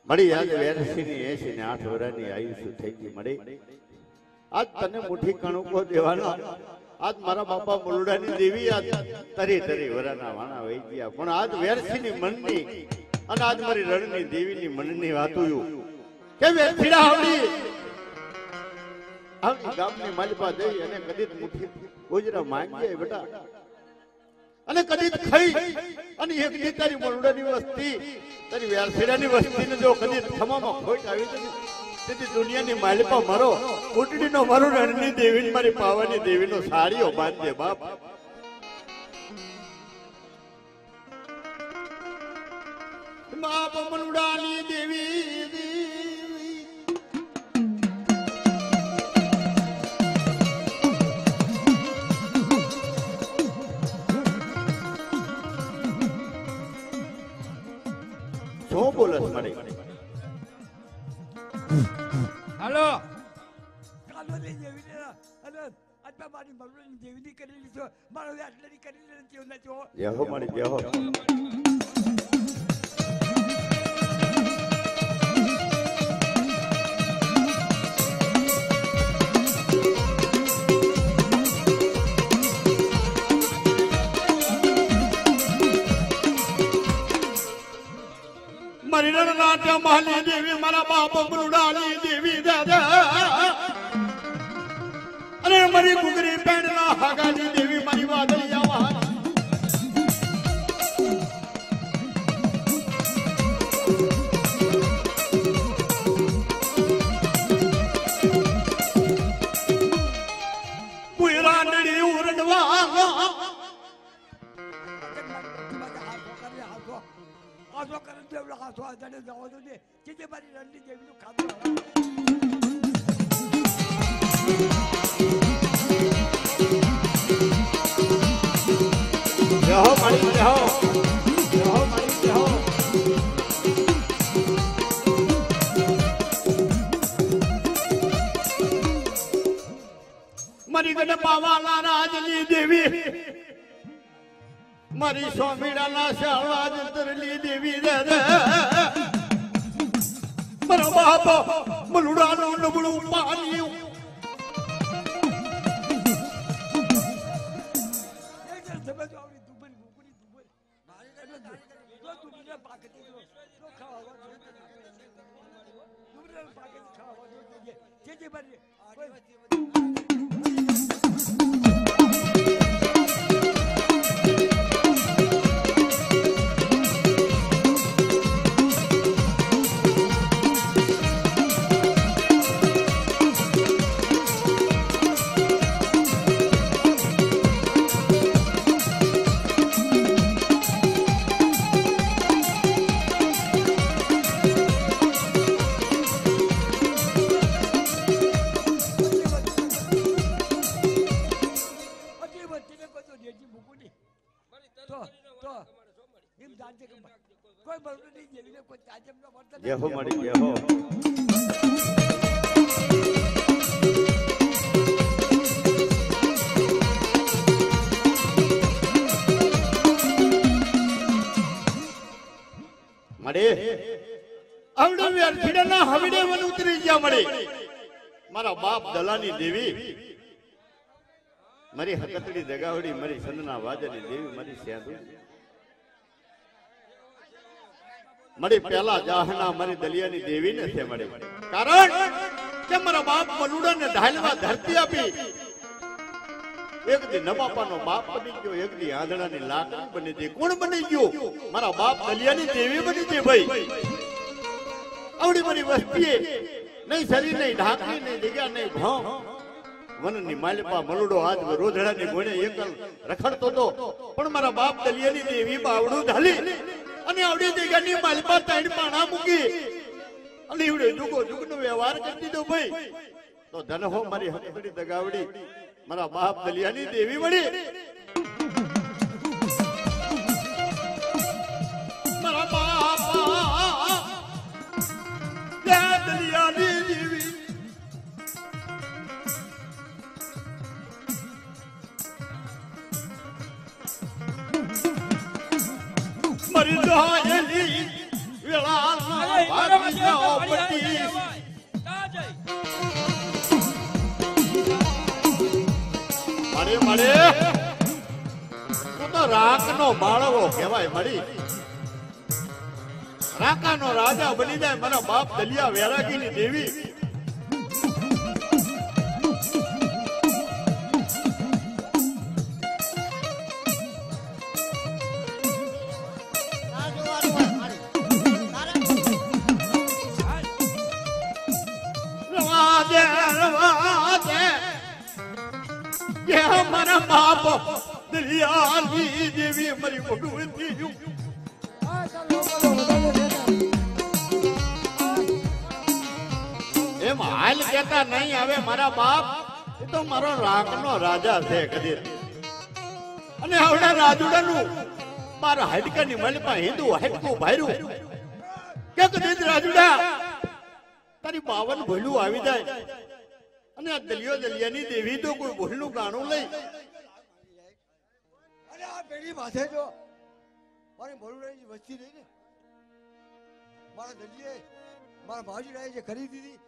મળી આજ 82 ની 80 ને 8 વર્ષની આયુષ્ય થઈ ગઈ મળી આજ તને મુઠ્ઠી કણુકો દેવાનો આજ મારા બાપા મુલડાની દેવી આજ તરી તરી વરાના વાણા વહી ગયા પણ આજ 82 ની મનની અને આજ મારી રણની દેવીની મનની વાતું કે વેઠીડા આવડી આવડી ગામની માલિપા જઈ અને કદી મુઠ્ઠી ગોજરા માંગીએ બેટા અને કદી ખાઈ અને એક દી તારી મુલડાની વસ્તી તારી વેરફેડાની વસ્તીને જો કદી થમામાં ખોટ આવી તેથી દુનિયાની માલિપા મારો ઉટડીનો મારો રણની દેવી મારી પાવાની દેવીનો સાડીઓ બાંધે બાપ બાપ મુલડાની દેવી શું બોલસ મળી હાલો કાલોની દેવી અને અત્યારે મારી મરવાની દેવીની કરેલી છે મારો આટલી કરેલી નથી નતો યહો મળી યહો મારી રણનાટ્ય મહાલી દેવી મારા બાપ મુલડાની દેવી દાદા અરે મારી ગુગરી પેણના હાગાની દેવી મારી વાદળિયા વાહ પુરાનડી ઉરડવા આજો કરે દેવડા હાથો આજાને જવા દો ને જે મારી રણની દેવીનું ખાધું યહો મળી યહો યહો મળી યહો મારી ગઢ પાવાલા રાજની દેવી મારી સ્વામીડાના શાળા તરલી દેવી દાદા મારા બાપ મુલડાનું નબળું પાણી યહો મળી યહો મળે આવડે વેરફીડાના હવડે વન ઉતરી ગયા મળે મારા બાપ દલાની દેવી મારી હકતડી જગાવડી મારી સંદના વાજાની દેવી મારી સ્યાદુ મળી પેલા જાહના મારી દલિયાની દેવીને છે મળી કારણ કે મારા બાપ મલુડાને ઢાલવા ધરતી આપી એક દી નબાપાનો બાપ બની ગયો એક દી આંધળાની લાકડી બની ગઈ કોણ બની ગયો મારા બાપ દલિયાની દેવી બની ગઈ ભાઈ આવડી મારી વસ્તીએ નહીં શરીર નહીં ઢાંકણી નહીં જગ્યા નહીં ભાવ વનની માલિપા મલુડો આજ રોધડાની ગોણે એકલ રખડતો તો પણ મારા બાપ દલિયાની દેવી બાવડું ઢાલી અને આવડી જગ્યાની માલિપા ત્રણ પાણા મૂકી અને એવડે જુગો જુગનો વ્યવહાર કરી દીધો ભાઈ તો ધન હો મારી હકડી દગાવડી મારા બાપ દલિયાની દેવી વળી મારા બાપા દલિયાની દેવી મરી જાય વેળા અરે, ભાગી જાઓ અરે, અરે, પતિ કા જઈ? મળે મળે તું તો રાકનો બાળવો કહેવાય મળી રાકાનો રાજા બની જાય મારા બાપ દલિયા વેરાગીની દેવી રવાજે રવાજે કે મારા બાપ દલિયાની દેવી મારી મોઢું થઈ એમ હાલ કેતા નહીં હવે મારા બાપ એ તો મારો રાકનો રાજા છે કદી અને આવડા રાજુડાનું મારા હાડકાની મલમાં હિન્દુ હાડકું ભાર્યું કે કદી રાજુડા તારી 52 ભૂલું આવી જાય અને આ દલિયો દલિયાની દેવી તો કોઈ ભૂલનું ગાણું લઈ અરે આ પેઢી માથે જો મારી ભરૂડાની વસ્તી રહી ને મારા દલિયે મારા ભાવજીરાએ જે કરી દીધી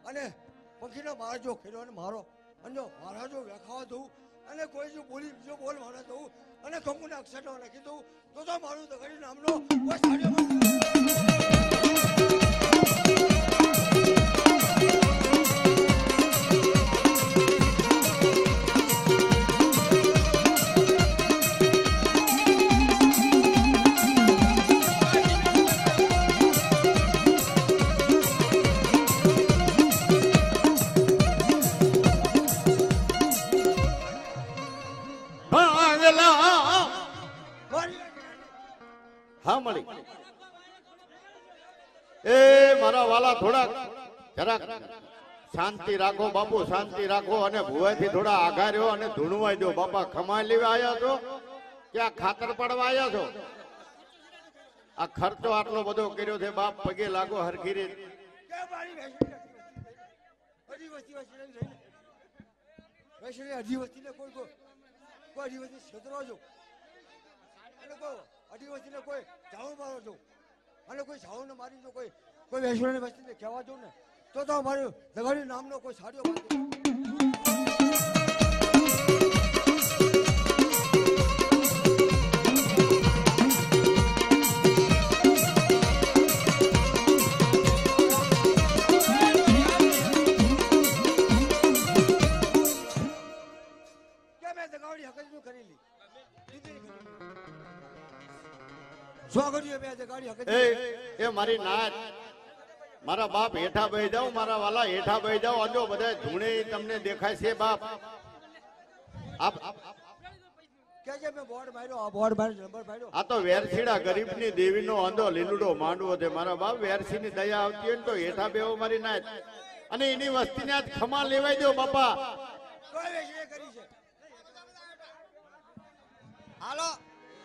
અને પંખીનો મારા જો ખેડો અને મારો અને જો મારા જો વેખાવા દઉં અને કોઈ જો બોલી બીજો બોલ મારા દઉં અને કંકુના અક્ષરો નાખી દઉં તો મારું દગડી નામનો કોઈ સાડીઓ હા મળી એ મારા વાલા થોડાક જરાક શાંતિ રાખો બાપુ શાંતિ રાખો અને ભુવાથી થોડા આઘા રહ્યો અને ધૂણવાઈ દો બાપા ખમાઈ લેવા આવ્યા છો કે આ ખાતર પડવા આવ્યા છો આ ખર્ચો આટલો બધો કર્યો છે બાપ પગે લાગો હરખી રીત અઢી વસ્તીને કોઈ અઢી વસ્તી છેતરવા જો અને કોઈ અઢી વસ્તીને કોઈ ઝાડુ મારો જો અને કોઈ ઝાડુને મારી જો કોઈ વૈશ્વરની વસ્તીને કહેવા જો ને તો મારું દગાડી નામનો કોઈ સાડીઓ એ મારી નાચ મારા બાપ હેઠા બેહી જાઓ મારા વાલા હેઠા બેહી જાઓ આજો બધા ધૂણે તમને દેખાય છે બાપ આપ આ તો વેરછીડા ગરીબની દેવીનો આંધો લીલુડો માંડવો છે મારા બાપ વેરછીની દયા આવતી હોય ને તો હેઠા બેહો મારી નાચ અને એની વસ્તીને આજ ખમા લેવાઈ દો બાપા હાલો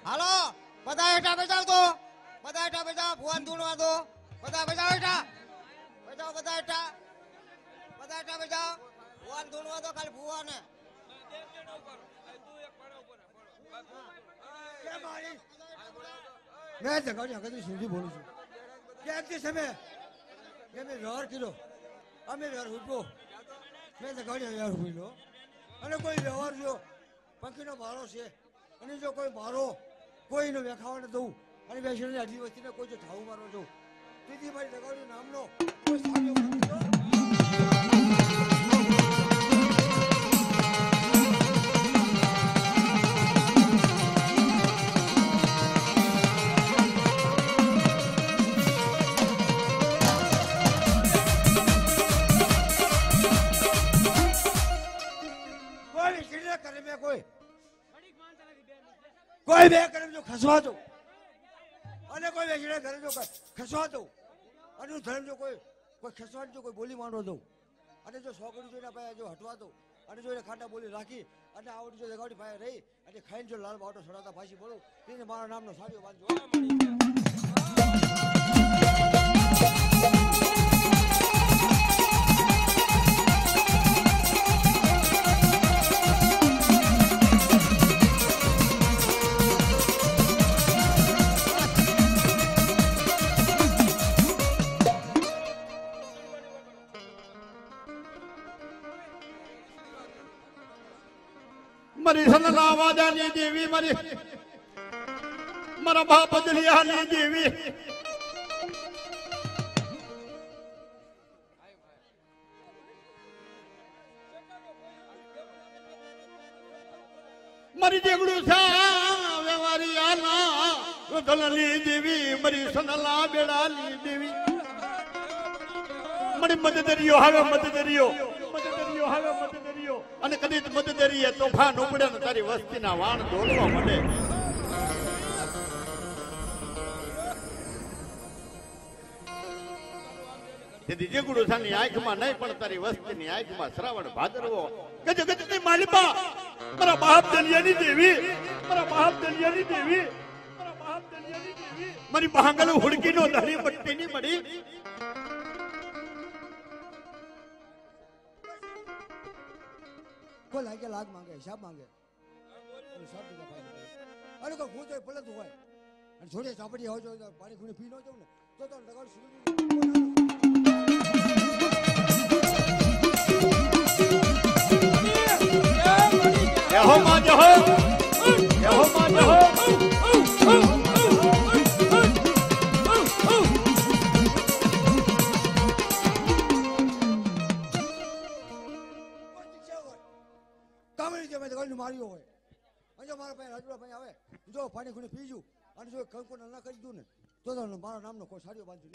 હાલો બધા હેઠા બેસાવ તો બધા હેઠા બેસાવ ભુવન ધૂણવા દો બધા બેસાવ હેઠા બેસાવ બધા હેઠા બેસાવ ભુવન ધૂણવા દો ખાલી ભુવાને मैं जगाड़ी हकती सुधी बोलू છું કે એક સમય કે મે વ્યવહાર કર્યો અમે વ્યવહાર ઉઠો મેં જગાડી વ્યવહાર ઉઠ્યો અને કોઈ વ્યવહાર જો પંખીનો મારો છે અને જો કોઈ મારો કોઈનો વેખાવાને દઉં અને બેસીને આટલી વસ્તીને કોઈ જો ઠાવું મારો દઉં તેથી મારી જગાડી નામનો કોઈ સામ્યો કોઈ બે કરે જો ખસવા દો અને કોઈ વેચડે ઘરે જો ખસવા દો અને ધર્મ જો કોઈ ખસવાની જો કોઈ બોલી માંડો દઉં અને જો સોકડી જોઈને ભાઈ જો હટવા દો અને જો એને ખાટા બોલી રાખી અને આવડી જો જગાડી ભાઈ રહી અને ખાઈને જો લાલ બાવટો સડાતા ભાષી બોલું તેને મારા નામનો સાડીઓ બાંધજો મારી સનલા વાજાની દેવી મારા બાપ દલિયાની દેવી મારી દેગડું સાવે મારી આના ધનલી દેવી મારી સનલા બેડાની દેવી મારી મદદરીઓ હવે મદદરીઓ અને કદી મદદરીએ તોફાન ઉપડે ને તારી વસ્તીના વાણ દોડવા મળે તેથી જેગુડુ સાની આંખમાં નહીં પણ તારી વસ્તીની આંખમાં શ્રાવણ ભાદરવો ગજ ગજની માલિપા મારા બાપ દલિયાની દેવી મારી બહાંગલ હુડકીનો ધણી બટ્ટીની મળી કોઈ લાગે લાગ માંગે હિસાબ માંગે અરે કોઈ ભૂત હોય પલત હોય અને છોડે ચાપડી હોય તો પાણી ખૂણી પી ન જાઉં ને તો ડગર સુધી જહો માં જહો માર્યો હોય અને મારા પાસે રાજુડા ભાઈ આવે જો પાણી ખૂણી પીજું અને જો કંકુ ના કરી દઉં ને તો મારા નામનો કોઈ સાડીઓ બાંધી